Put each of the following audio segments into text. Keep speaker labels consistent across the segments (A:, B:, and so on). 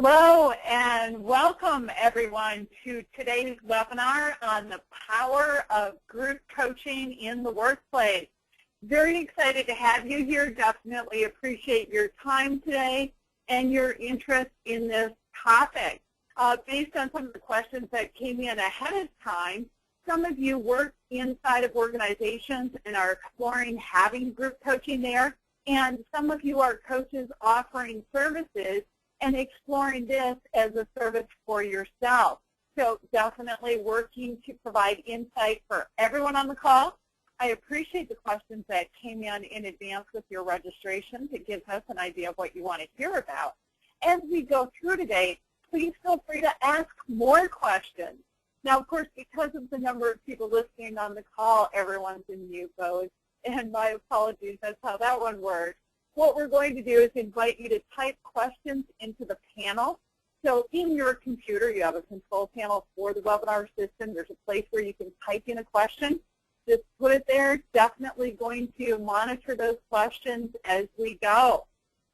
A: Hello and welcome everyone to today's webinar on the power of group coaching in the workplace. Very excited to have you here. Definitely appreciate your time today and your interest in this topic. Based on some of the questions that came in ahead of time, some of you work inside of organizations and are exploring having group coaching there, and some of you are coaches offering services and exploring this as a service for yourself. So definitely working to provide insight for everyone on the call. I appreciate the questions that came in advance with your registrations. It gives us an idea of what you want to hear about. As we go through today, please feel free to ask more questions. Now, of course, because of the number of people listening on the call, everyone's in mute mode, and my apologies, that's how that one works. What we're going to do is invite you to type questions into the panel. So in your computer, you have a control panel for the webinar system. There's a place where you can type in a question. Just put it there. Definitely going to monitor those questions as we go.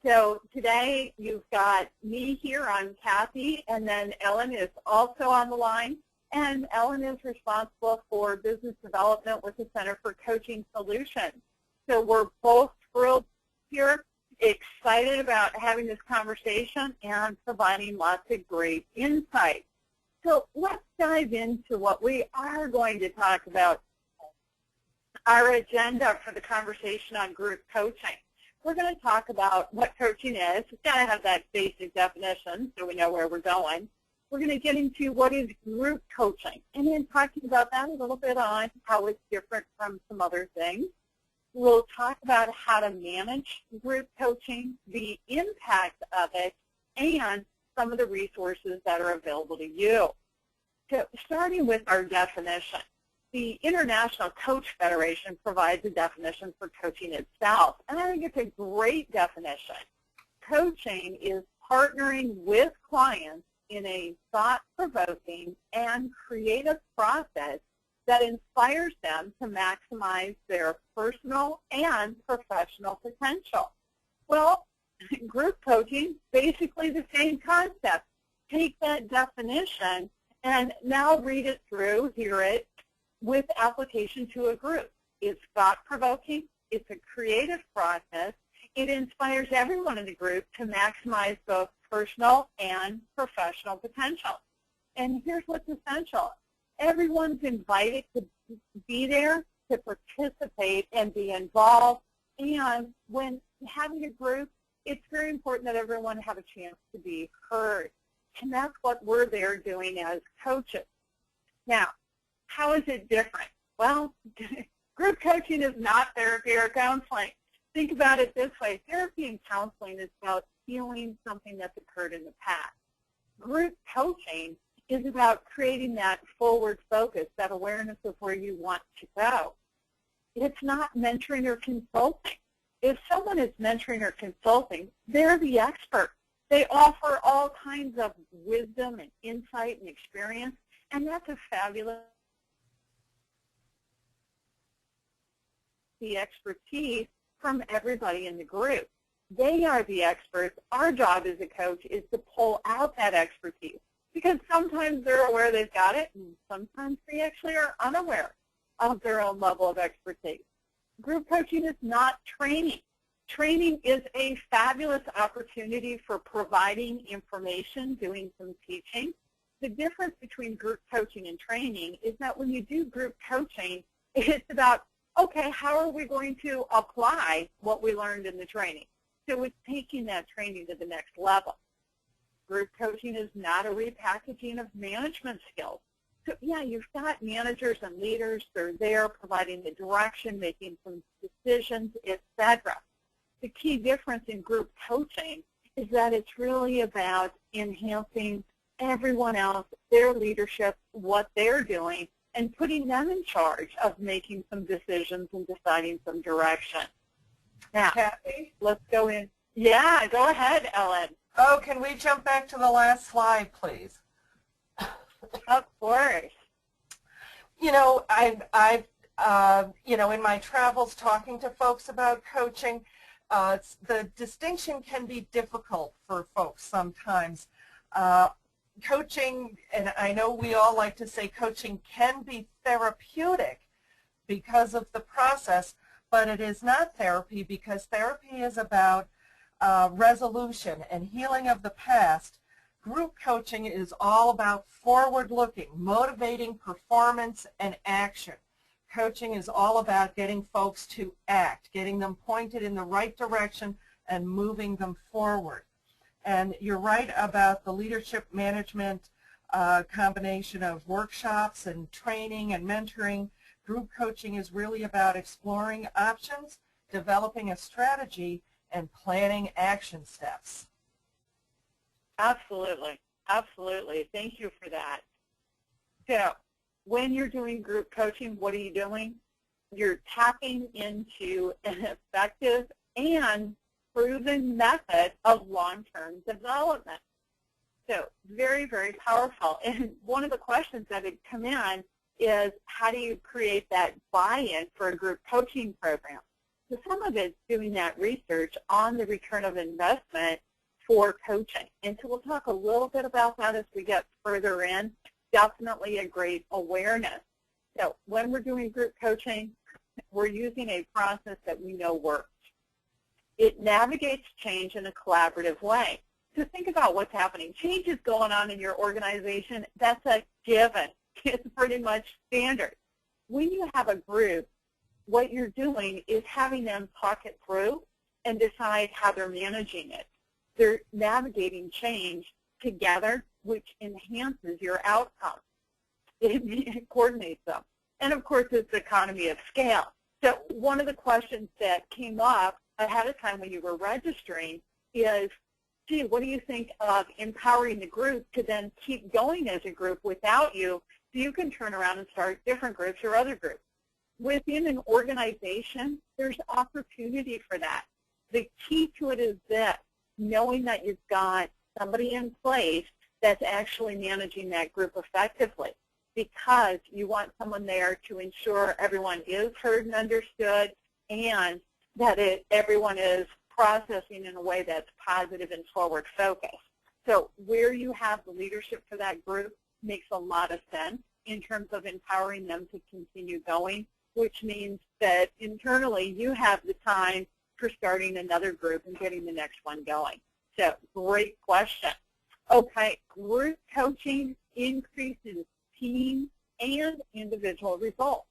A: So today you've got me here, I'm Kathy, and then Ellen is also on the line. And Ellen is responsible for business development with the Center for Coaching Solutions. So we're both thrilled here, excited about having this conversation and providing lots of great insight. So let's dive into what we are going to talk about. Our agenda for the conversation on group coaching. We're going to talk about what coaching is. It's got to have that basic definition so we know where we're going. We're going to get into what is group coaching, and then talking about that a little bit on how it's different from some other things. We'll talk about how to manage group coaching, the impact of it, and some of the resources that are available to you. So starting with our definition, the International Coach Federation provides a definition for coaching itself, and I think it's a great definition. Coaching is partnering with clients in a thought-provoking and creative process that inspires them to maximize their personal and professional potential. Well, group coaching, basically the same concept. Take that definition and now read it through, hear it, with application to a group. It's thought-provoking, it's a creative process, it inspires everyone in the group to maximize both personal and professional potential. And here's what's essential. Everyone's invited to be there, to participate and be involved. And when having a group, it's very important that everyone have a chance to be heard. And that's what we're there doing as coaches. Now, how is it different? Well, group coaching is not therapy or counseling. Think about it this way. Therapy and counseling is about healing something that's occurred in the past. Group coaching is about creating that forward focus, that awareness of where you want to go. It's not mentoring or consulting. If someone is mentoring or consulting, they're the expert. They offer all kinds of wisdom and insight and experience, and that's a fabulous expertise from everybody in the group. They are the experts. Our job as a coach is to pull out that expertise, because sometimes they're aware they've got it, and sometimes they actually are unaware of their own level of expertise. Group coaching is not training. Training is a fabulous opportunity for providing information, doing some teaching. The difference between group coaching and training is that when you do group coaching, it's about, okay, how are we going to apply what we learned in the training? So it's taking that training to the next level. Group coaching is not a repackaging of management skills. So yeah, you've got managers and leaders. They're there providing the direction, making some decisions, etc. The key difference in group coaching is that it's really about enhancing everyone else, their leadership, what they're doing, and putting them in charge of making some decisions and deciding some direction. Now,
B: Kathy?
A: Let's go in. Yeah, go ahead, Ellen.
B: Oh, can we jump back to the last slide, please?
A: Of course.
B: You know, in my travels talking to folks about coaching, the distinction can be difficult for folks sometimes. Coaching, and I know we all like to say coaching can be therapeutic because of the process, but it is not therapy, because therapy is about resolution and healing of the past. Group coaching is all about forward-looking, motivating performance and action. Coaching is all about getting folks to act, getting them pointed in the right direction and moving them forward. And you're right about the leadership management combination of workshops and training and mentoring. Group coaching is really about exploring options, developing a strategy, and planning action steps.
A: Absolutely. Absolutely. Thank you for that. So when you're doing group coaching, what are you doing? You're tapping into an effective and proven method of long-term development. So very, very powerful. And one of the questions that had come in is, how do you create that buy-in for a group coaching program? So some of it's doing that research on the return of investment for coaching. And so we'll talk a little bit about that as we get further in. Definitely a great awareness. So when we're doing group coaching, we're using a process that we know works. It navigates change in a collaborative way. So think about what's happening. Change is going on in your organization. That's a given. It's pretty much standard. When you have a group, what you're doing is having them talk it through and decide how they're managing it. They're navigating change together, which enhances your outcome. It coordinates them. And of course, it's economy of scale. So one of the questions that came up ahead of time when you were registering is, gee, what do you think of empowering the group to then keep going as a group without you, so you can turn around and start different groups or other groups? Within an organization, there's opportunity for that. The key to it is this: knowing that you've got somebody in place that's actually managing that group effectively, because you want someone there to ensure everyone is heard and understood, and that everyone is processing in a way that's positive and forward focused. So where you have the leadership for that group makes a lot of sense in terms of empowering them to continue going, which means that internally you have the time for starting another group and getting the next one going. So great question. Okay, group coaching increases team and individual results.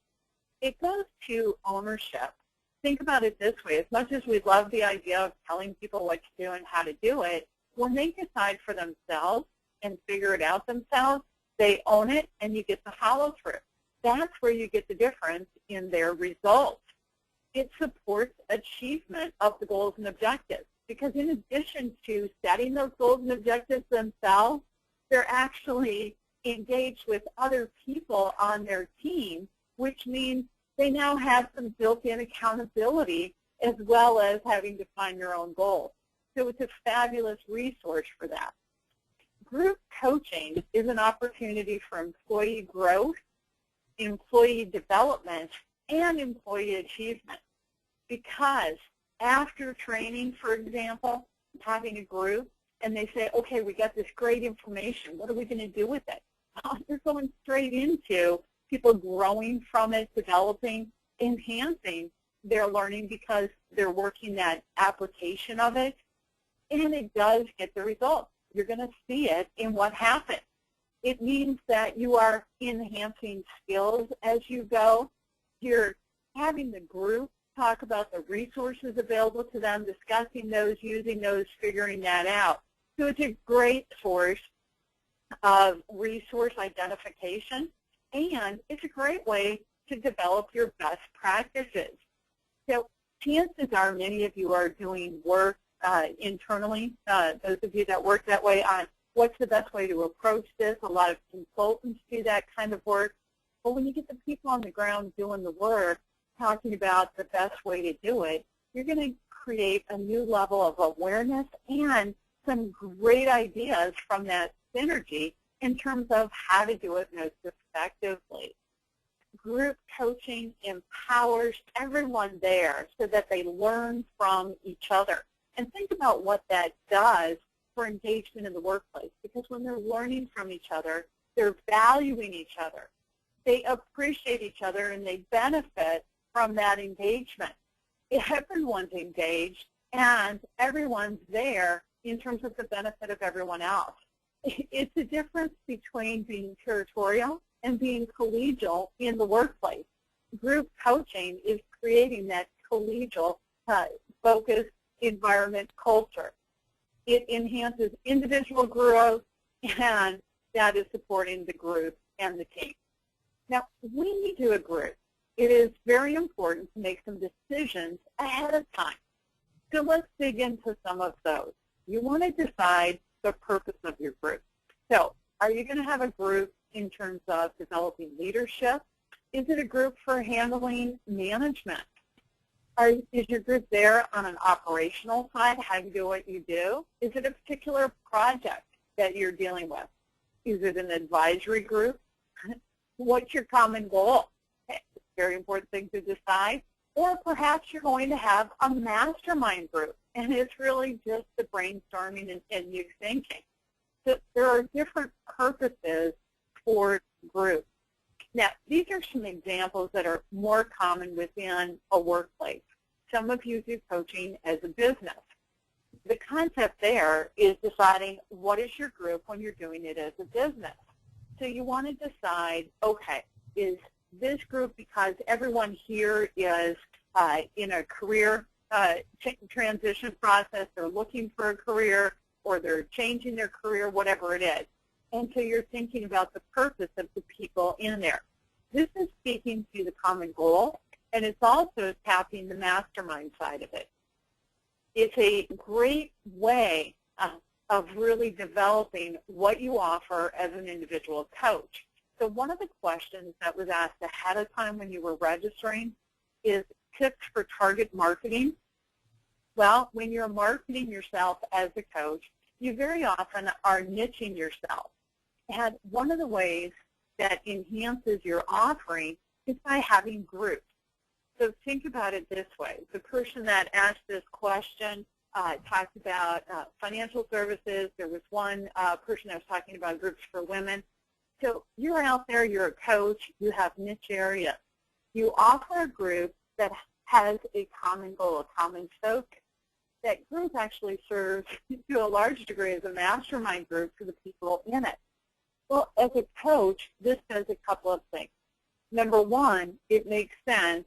A: It goes to ownership. Think about it this way: as much as we love the idea of telling people what to do and how to do it, when they decide for themselves and figure it out themselves, they own it and you get the follow through. That's where you get the difference in their results. It supports achievement of the goals and objectives, because in addition to setting those goals and objectives themselves, they're actually engaged with other people on their team, which means they now have some built-in accountability as well as having to find their own goals. So it's a fabulous resource for that. Group coaching is an opportunity for employee growth, employee development, and employee achievement. Because after training, for example, having a group, and they say, okay, we got this great information, what are we going to do with it? They're going straight into people growing from it, developing, enhancing their learning, because they're working that application of it, and it does get the results. You're going to see it in what happens. It means that you are enhancing skills as you go. You're having the group talk about the resources available to them, discussing those, using those, figuring that out. So it's a great source of resource identification, and it's a great way to develop your best practices. So chances are many of you are doing work internally, those of you that work that way, on what's the best way to approach this. A lot of consultants do that kind of work. But when you get the people on the ground doing the work, talking about the best way to do it, you're going to create a new level of awareness and some great ideas from that synergy in terms of how to do it most effectively. Group coaching empowers everyone there so that they learn from each other. And think about what that does for engagement in the workplace, because when they're learning from each other, they're valuing each other. They appreciate each other, and they benefit from that engagement. Everyone's engaged, and everyone's there in terms of the benefit of everyone else. It's a difference between being territorial and being collegial in the workplace. Group coaching is creating that collegial, focused environment culture. It enhances individual growth, and that is supporting the group and the team. Now, when you do a group, it is very important to make some decisions ahead of time. So let's dig into some of those. You want to decide the purpose of your group. So are you going to have a group in terms of developing leadership? Is it a group for handling management? Is your group there on an operational side, how you do what you do? Is it a particular project that you're dealing with? Is it an advisory group? What's your common goal? It's a very important thing to decide. Or perhaps you're going to have a mastermind group, and it's really just the brainstorming and new thinking. So there are different purposes for groups. Now, these are some examples that are more common within a workplace. Some of you do coaching as a business. The concept there is deciding what is your group when you're doing it as a business. So you want to decide, okay, is this group because everyone here is in a career transition process, they're looking for a career, or they're changing their career, whatever it is. And so you're thinking about the purpose of the people in there. This is speaking to the common goal, and it's also tapping the mastermind side of it. It's a great way of really developing what you offer as an individual coach. So one of the questions that was asked ahead of time when you were registering is tips for target marketing. Well, when you're marketing yourself as a coach, you very often are niching yourself. And one of the ways that enhances your offering is by having groups. So think about it this way. The person that asked this question talked about financial services. There was one person that was talking about groups for women. So you're out there, you're a coach, you have niche areas. You offer a group that has a common goal, a common focus. That group actually serves to a large degree as a mastermind group for the people in it. Well, as a coach, this does a couple of things. Number one, it makes sense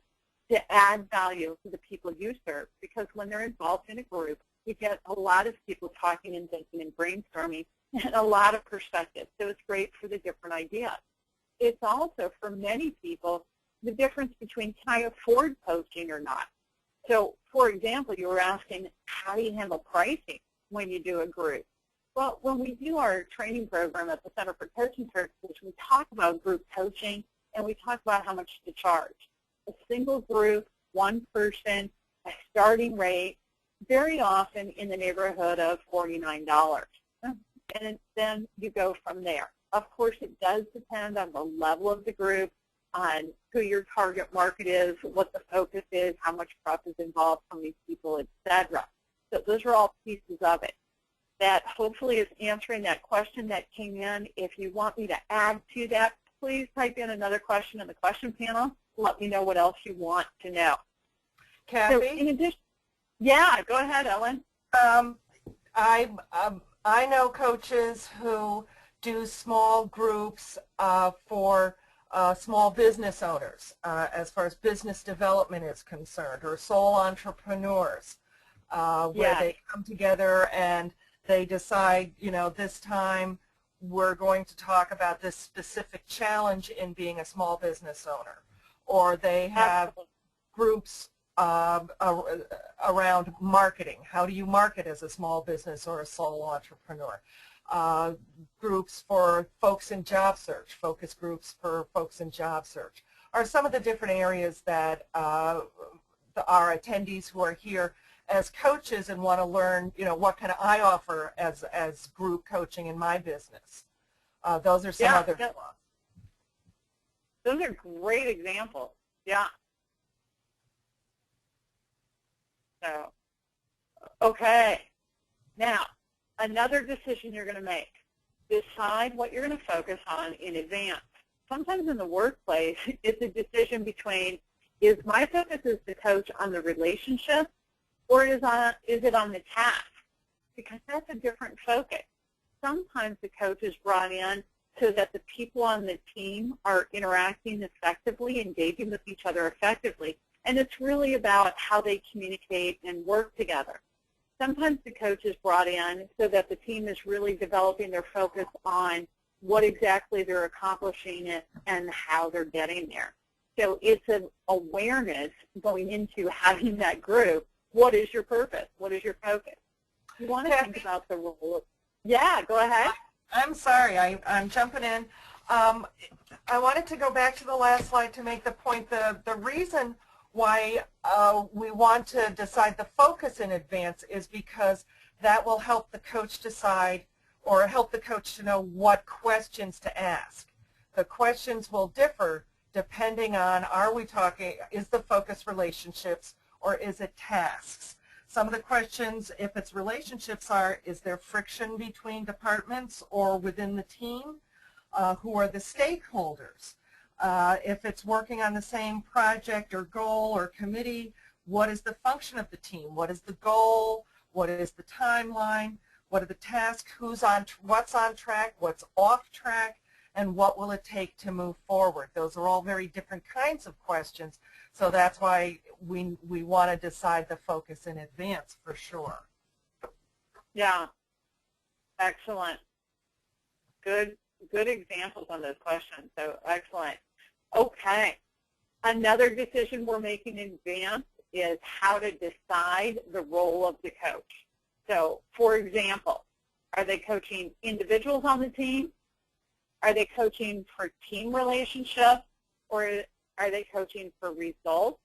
A: to add value to the people you serve, because when they're involved in a group, you get a lot of people talking and thinking and brainstorming and a lot of perspectives. So it's great for the different ideas. It's also, for many people, the difference between can I afford coaching or not. So, for example, you were asking, how do you handle pricing when you do a group? Well, when we do our training program at the Center for Coaching Services, we talk about group coaching, and we talk about how much to charge. A single group, one person, a starting rate, very often in the neighborhood of $49. And then you go from there. Of course, it does depend on the level of the group, on who your target market is, what the focus is, how much prep is involved from these people, etc. So those are all pieces of it. That hopefully is answering that question that came in. If you want me to add to that, please type in another question in the question panel. Let me know what else you want to know.
B: Kathy?
A: So in addition, yeah, go ahead, Ellen.
B: I know coaches who do small groups for small business owners as far as business development is concerned, or sole entrepreneurs, where they come together and they decide, you know, this time we're going to talk about this specific challenge in being a small business owner. Or they have groups around marketing. How do you market as a small business or a sole entrepreneur? Groups for folks in job search, focus groups for folks in job search, are some of the different areas that our attendees who are here as coaches and want to learn, you know, what can I offer as group coaching in my business. Those are some other ones.
A: Those are great examples. Yeah. So, okay. Now, Another decision you're going to make, decide what you're going to focus on in advance. Sometimes in the workplace, it's a decision between, is my focus as the coach on the relationship, or is it on the task? Because that's a different focus. Sometimes the coach is brought in so that the people on the team are interacting effectively, engaging with each other effectively, and it's really about how they communicate and work together. Sometimes the coach is brought in so that the team is really developing their focus on what exactly they're accomplishing and how they're getting there. So it's an awareness going into having that group. What is your purpose? What is your focus? You want to think about the role. Yeah, go ahead.
B: I'm sorry, I'm jumping in. I wanted to go back to the last slide to make the point. The reason why we want to decide the focus in advance is because that will help the coach decide, or help the coach to know what questions to ask. The questions will differ depending on, are we talking, is the focus relationships or is it tasks? Some of the questions, if it's relationships, are, is there friction between departments or within the team? Who are the stakeholders? If it's working on the same project or goal or committee, what is the function of the team? What is the goal? What is the timeline? What are the tasks? What's on track? What's off track? And what will it take to move forward? Those are all very different kinds of questions. So that's why we want to decide the focus in advance for sure.
A: Yeah, excellent. Good examples on those questions, so excellent. Okay, another decision we're making in advance is how to decide the role of the coach. So, for example, are they coaching individuals on the team? Are they coaching for team relationships? Or are they coaching for results?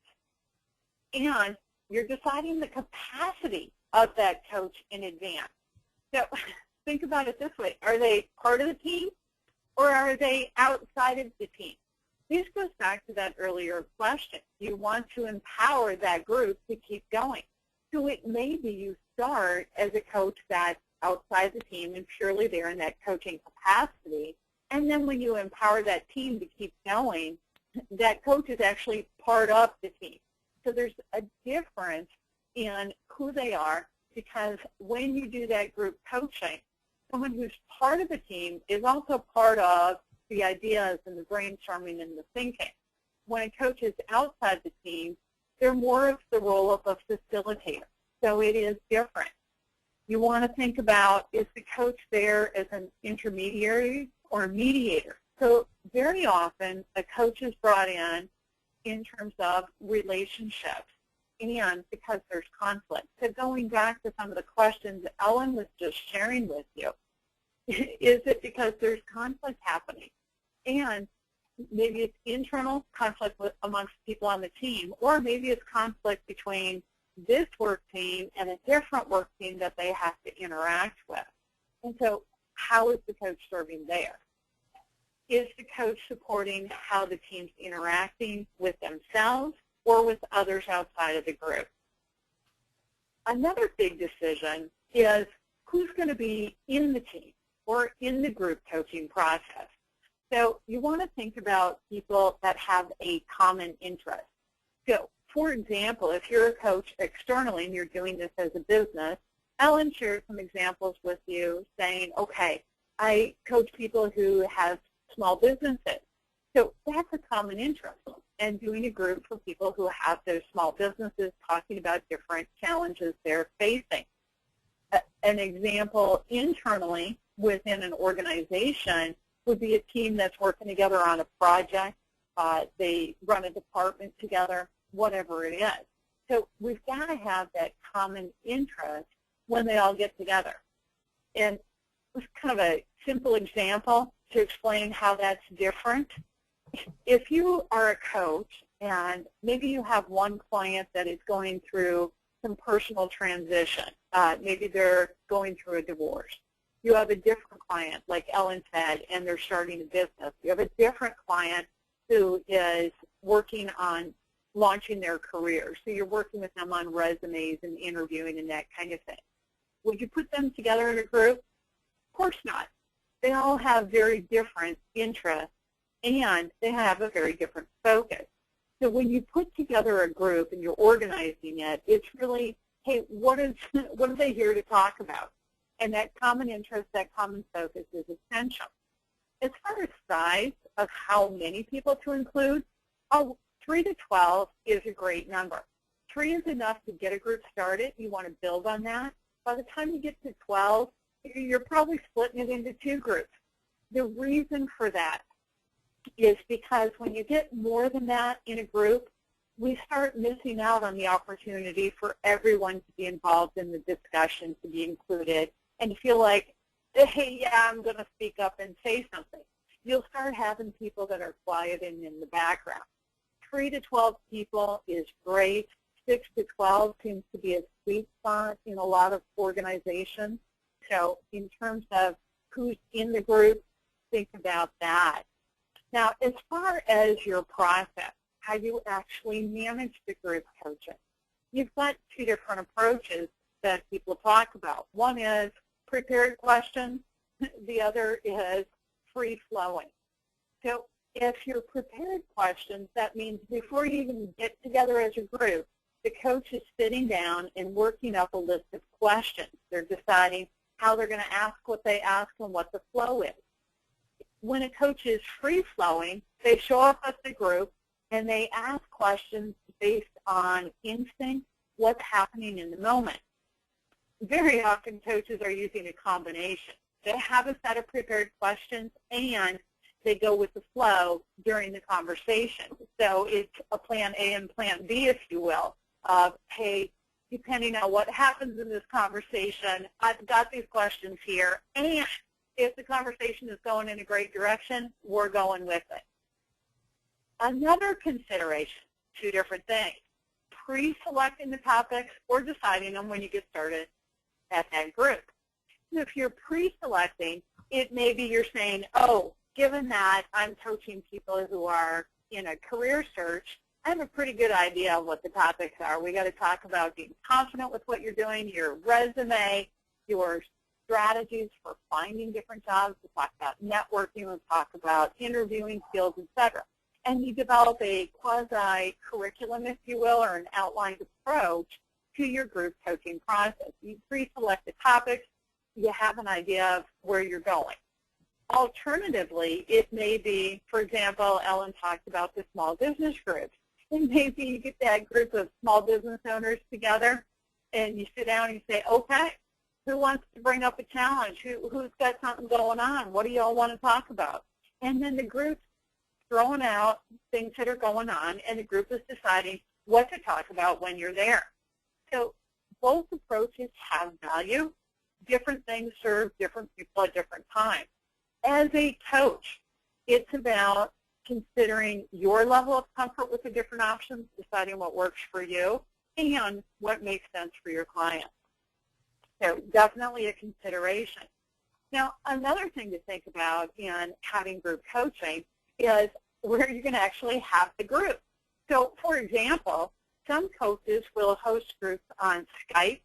A: And you're deciding the capacity of that coach in advance. So think about it this way. Are they part of the team or are they outside of the team? This goes back to that earlier question. You want to empower that group to keep going. So it may be you start as a coach that's outside the team and purely there in that coaching capacity, and then when you empower that team to keep going, that coach is actually part of the team. So there's a difference in who they are, because when you do that group coaching, someone who's part of the team is also part of the ideas and the brainstorming and the thinking. When a coach is outside the team, they're more of the role of a facilitator. So it is different. You want to think about, is the coach there as an intermediary or a mediator? So very often a coach is brought in terms of relationships and because there's conflict. So going back to some of the questions Ellen was just sharing with you, is it because there's conflict happening? And maybe it's internal conflict amongst people on the team, or maybe it's conflict between this work team and a different work team that they have to interact with. And so how is the coach serving there? Is the coach supporting how the team's interacting with themselves or with others outside of the group? Another big decision is who's going to be in the team or in the group coaching process. So you want to think about people that have a common interest. So, for example, if you're a coach externally and you're doing this as a business, Ellen shared some examples with you saying, okay, I coach people who have small businesses. So that's a common interest, and doing a group for people who have those small businesses, talking about different challenges they're facing. An example internally within an organization would be a team that's working together on a project. They run a department together, whatever it is. So we've got to have that common interest when they all get together. And it's kind of a simple example to explain how that's different. If you are a coach and maybe you have one client that is going through some personal transition, maybe they're going through a divorce. You have a different client, like Ellen said, and they're starting a business. You have a different client who is working on launching their career. So you're working with them on resumes and interviewing and that kind of thing. Would you put them together in a group? Of course not. They all have very different interests, and they have a very different focus. So when you put together a group and you're organizing it, it's really, hey, what are they here to talk about? And that common interest, that common focus is essential. As far as size of how many people to include, 3 to 12 is a great number. 3 is enough to get a group started. You want to build on that. By the time you get to 12, you're probably splitting it into 2 groups. The reason for that is because when you get more than that in a group, we start missing out on the opportunity for everyone to be involved in the discussion, to be included, and to feel like, hey, yeah, I'm going to speak up and say something. You'll start having people that are quiet and in the background. 3 to 12 people is great. 6 to 12 seems to be a sweet spot in a lot of organizations. So in terms of who's in the group, think about that. Now, as far as your process, how you actually manage the group coaching, you've got 2 different approaches that people talk about. One is prepared questions. The other is free-flowing. So if you're prepared questions, that means before you even get together as a group, the coach is sitting down and working up a list of questions. They're deciding how they're going to ask what they ask and what the flow is. When a coach is free-flowing, they show up at the group and they ask questions based on instinct, what's happening in the moment. Very often coaches are using a combination. They have a set of prepared questions and they go with the flow during the conversation. So it's a plan A and plan B, if you will, of, hey, depending on what happens in this conversation, I've got these questions here, and if the conversation is going in a great direction, we're going with it. Another consideration, 2 different things, pre-selecting the topics or deciding them when you get started at that group. If you're pre-selecting, it may be you're saying, oh, given that I'm coaching people who are in a career search, I have a pretty good idea of what the topics are. We got to talk about being confident with what you're doing, your resume, your strategies for finding different jobs. We'll talk about networking. We'll talk about interviewing skills, etc. And you develop a quasi-curriculum, if you will, or an outlined approach to your group coaching process. You pre-select the topics. You have an idea of where you're going. Alternatively, it may be, for example, Ellen talked about the small business groups. And maybe you get that group of small business owners together and you sit down and you say, okay, who wants to bring up a challenge? Who's got something going on? What do you all want to talk about? And then the group's throwing out things that are going on, and the group is deciding what to talk about when you're there. So both approaches have value. Different things serve different people at different times. As a coach, it's about considering your level of comfort with the different options, deciding what works for you, and what makes sense for your client. So definitely a consideration. Now, another thing to think about in having group coaching is where you're going to actually have the group. So, for example, some coaches will host groups on Skype.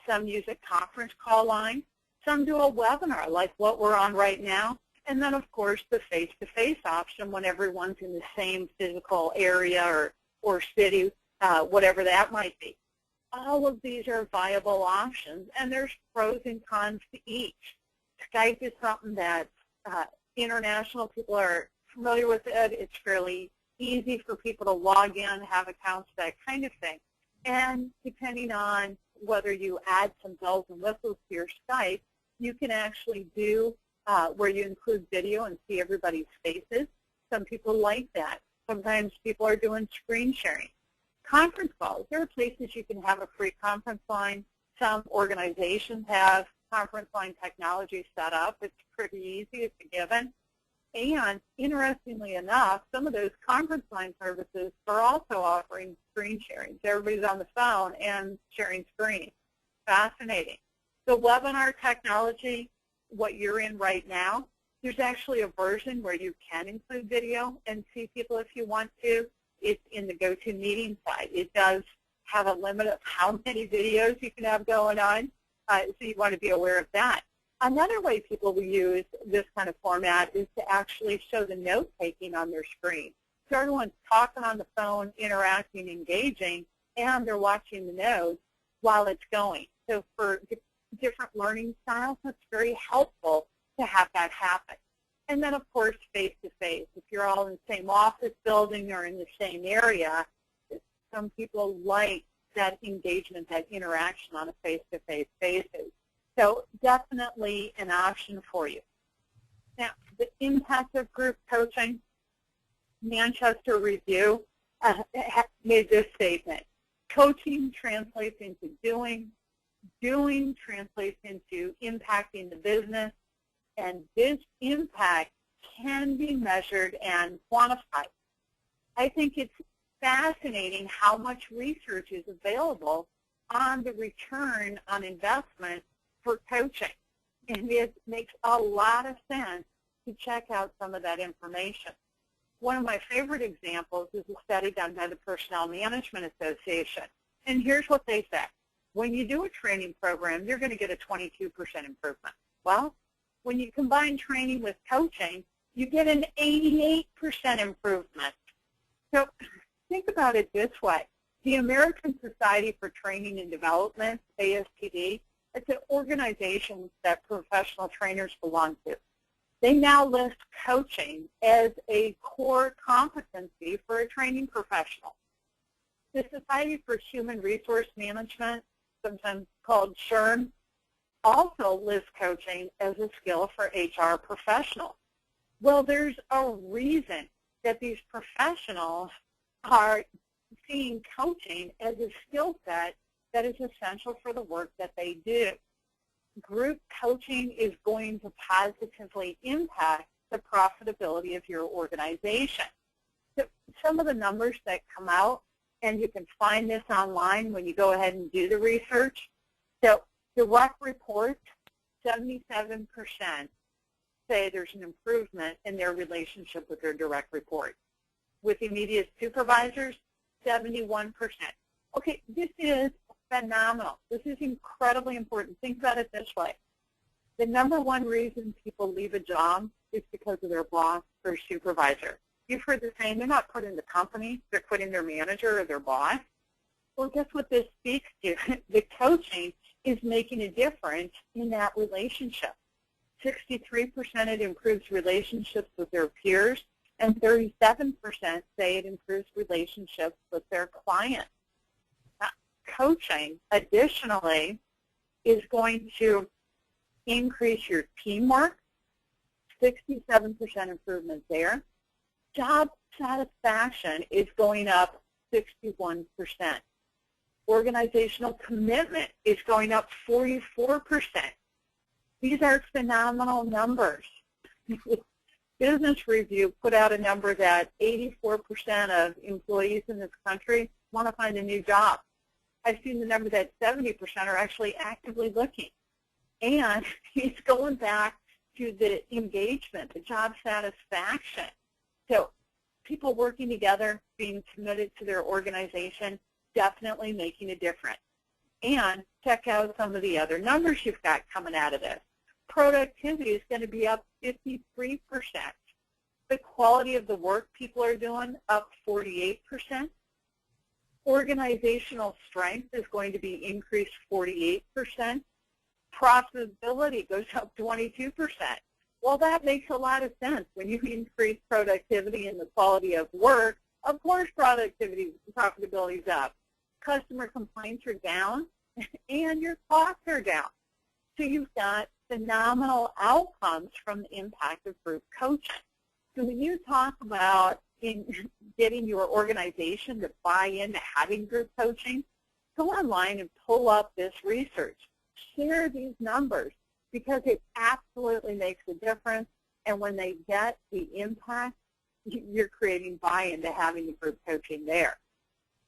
A: Some use a conference call line. Some do a webinar like what we're on right now. And then, of course, the face-to-face option when everyone's in the same physical area or city, whatever that might be. All of these are viable options, and there's pros and cons to each. Skype is something that international people are familiar with it. It's fairly easy for people to log in, have accounts, that kind of thing. And depending on whether you add some bells and whistles to your Skype, you can actually do where you include video and see everybody's faces. Some people like that. Sometimes people are doing screen sharing. Conference calls, there are places you can have a free conference line. Some organizations have conference line technology set up. It's pretty easy. It's a given. And interestingly enough, some of those conference line services are also offering screen sharing. So everybody's on the phone and sharing screens. Fascinating. The webinar technology, what you're in right now, there's actually a version where you can include video and see people if you want to. It's in the GoToMeeting side. It does have a limit of how many videos you can have going on. So you want to be aware of that. Another way people will use this kind of format is to actually show the note-taking on their screen. So everyone's talking on the phone, interacting, engaging, and they're watching the notes while it's going. So for different learning styles, it's very helpful to have that happen. And then, of course, face-to-face. If you're all in the same office building or in the same area, some people like that engagement, that interaction on a face-to-face basis. So definitely an option for you. Now, the impact of group coaching, Manchester Review made this statement. Coaching translates into doing translates into impacting the business, and this impact can be measured and quantified. I think it's fascinating how much research is available on the return on investment for coaching. And it makes a lot of sense to check out some of that information. One of my favorite examples is a study done by the Personnel Management Association. And here's what they say. When you do a training program, you're going to get a 22% improvement. Well, when you combine training with coaching, you get an 88% improvement. So think about it this way. The American Society for Training and Development, ASTD, it's an organization that professional trainers belong to. They now list coaching as a core competency for a training professional. The Society for Human Resource Management, sometimes called SHRM, also lists coaching as a skill for HR professionals. Well, there's a reason that these professionals are seeing coaching as a skill set that is essential for the work that they do. Group coaching is going to positively impact the profitability of your organization. So some of the numbers that come out, and you can find this online when you go ahead and do the research. So direct reports, 77% say there's an improvement in their relationship with their direct report. With immediate supervisors, 71%. Okay, this is phenomenal. This is incredibly important. Think about it this way. The number one reason people leave a job is because of their boss or supervisor. You've heard the saying, they're not quitting the company, they're quitting their manager or their boss. Well, guess what this speaks to? The coaching is making a difference in that relationship. 63% it improves relationships with their peers, and 37% say it improves relationships with their clients. Now, coaching, additionally, is going to increase your teamwork, 67% improvement there. Job satisfaction is going up 61%. Organizational commitment is going up 44%. These are phenomenal numbers. Business Review put out a number that 84% of employees in this country want to find a new job. I've seen the number that 70% are actually actively looking. And it's going back to the engagement, the job satisfaction. So people working together, being committed to their organization, definitely making a difference. And check out some of the other numbers you've got coming out of this. Productivity is going to be up 53%. The quality of the work people are doing, up 48%. Organizational strength is going to be increased 48%. Profitability goes up 22%. Well, that makes a lot of sense. When you increase productivity and the quality of work, of course profitability is up. Customer complaints are down, and your costs are down. So you've got phenomenal outcomes from the impact of group coaching. So when you talk about getting your organization to buy into having group coaching, go online and pull up this research. Share these numbers because it absolutely makes a difference. And when they get the impact, you're creating buy-in to having the group coaching there.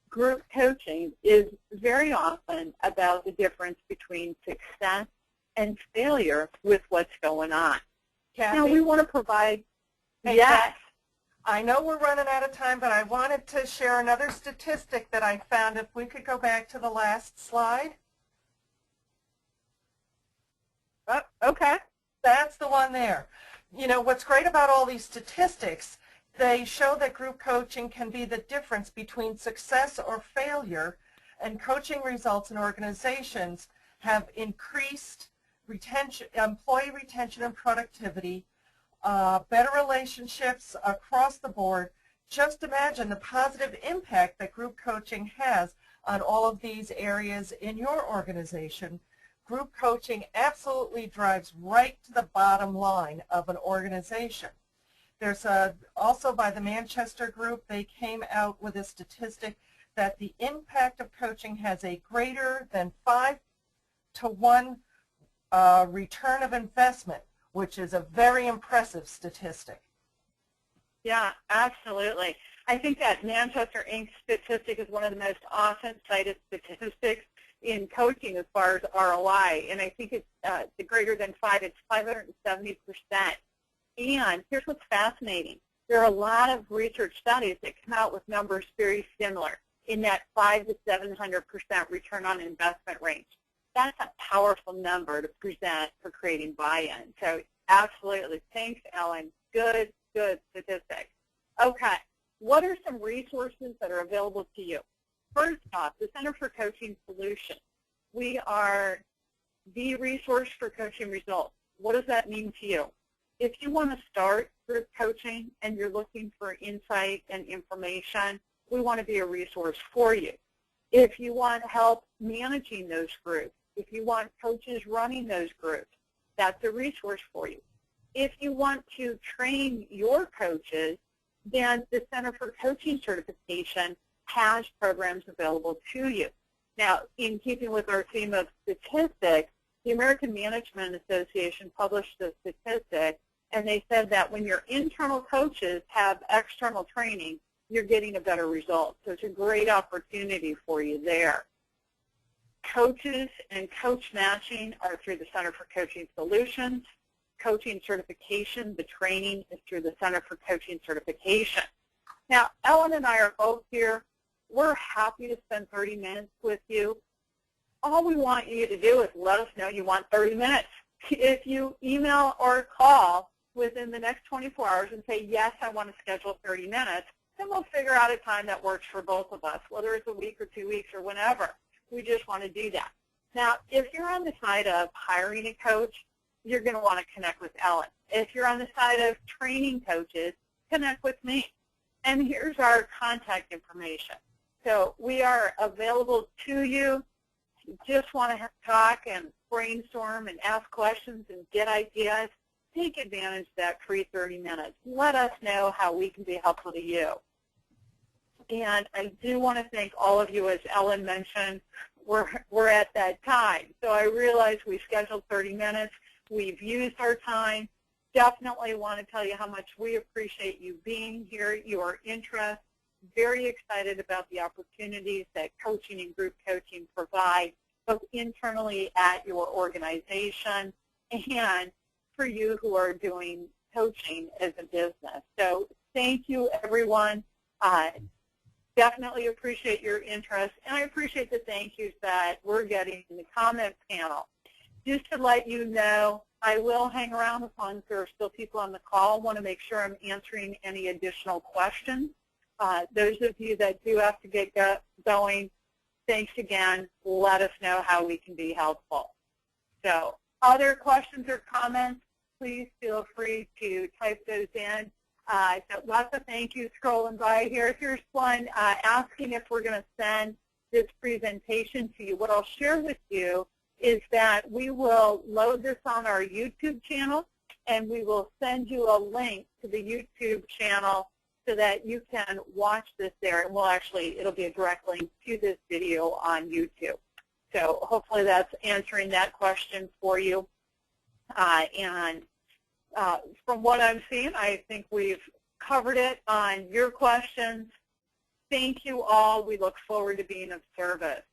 A: Group coaching is very often about the difference between success and failure with what's going on.
B: Kathy?
A: Now, we want to provide,
B: Hey,
A: yes.
B: I know we're running out of time, but I wanted to share another statistic that I found. If we could go back to the last slide.
A: Okay.
B: That's the one there. You know, what's great about all these statistics, they show that group coaching can be the difference between success or failure, and coaching results in organizations have increased retention, employee retention and productivity, better relationships across the board. Just imagine the positive impact that group coaching has on all of these areas in your organization. Group coaching absolutely drives right to the bottom line of an organization. There's also by the Manchester Group, they came out with a statistic that the impact of coaching has a greater than 5-to-1 return of investment, which is a very impressive statistic.
A: Yeah, absolutely. I think that Manchester Inc. statistic is one of the most often cited statistics in coaching as far as ROI, and I think it's the greater than 5, it's 570%. And here's what's fascinating. There are a lot of research studies that come out with numbers very similar in that 500 to 700% return on investment range. That's a powerful number to present for creating buy-in. So absolutely. Thanks, Ellen. Good statistics. Okay. What are some resources that are available to you? First off, the Center for Coaching Solutions. We are the resource for coaching results. What does that mean to you? If you want to start group coaching and you're looking for insight and information, we want to be a resource for you. If you want help managing those groups, if you want coaches running those groups, that's a resource for you. If you want to train your coaches, then the Center for Coaching Certification has programs available to you. Now, in keeping with our theme of statistics, the American Management Association published a statistic, and they said that when your internal coaches have external training, you're getting a better result. So it's a great opportunity for you there. Coaches and coach matching are through the Center for Coaching Solutions. Coaching certification, the training is through the Center for Coaching Certification. Now, Ellen and I are both here. We're happy to spend 30 minutes with you. All we want you to do is let us know you want 30 minutes. If you email or call within the next 24 hours and say, yes, I want to schedule 30 minutes, then we'll figure out a time that works for both of us, whether it's a week or 2 weeks or whenever. We just want to do that. Now, if you're on the side of hiring a coach, you're going to want to connect with Ellen. If you're on the side of training coaches, connect with me. And here's our contact information. So we are available to you. If you just want to talk and brainstorm and ask questions and get ideas, take advantage of that free 30 minutes. Let us know how we can be helpful to you. And I do want to thank all of you. As Ellen mentioned, we're at that time. So I realize we scheduled 30 minutes. We've used our time. Definitely want to tell you how much we appreciate you being here, your interest. Very excited about the opportunities that coaching and group coaching provide, both internally at your organization and for you who are doing coaching as a business. So thank you, everyone. Definitely appreciate your interest, and I appreciate the thank yous that we're getting in the comment panel. Just to let you know, I will hang around as long as there are still people on the call. I want to make sure I'm answering any additional questions. Those of you that do have to get going, thanks again. Let us know how we can be helpful. So other questions or comments, please feel free to type those in. So lots of thank yous scrolling by here. Here's one asking if we're going to send this presentation to you. What I'll share with you is that we will load this on our YouTube channel, and we will send you a link to the YouTube channel so that you can watch this there. And it'll be a direct link to this video on YouTube. So hopefully that's answering that question for you. From what I'm seeing, I think we've covered it on your questions. Thank you all. We look forward to being of service.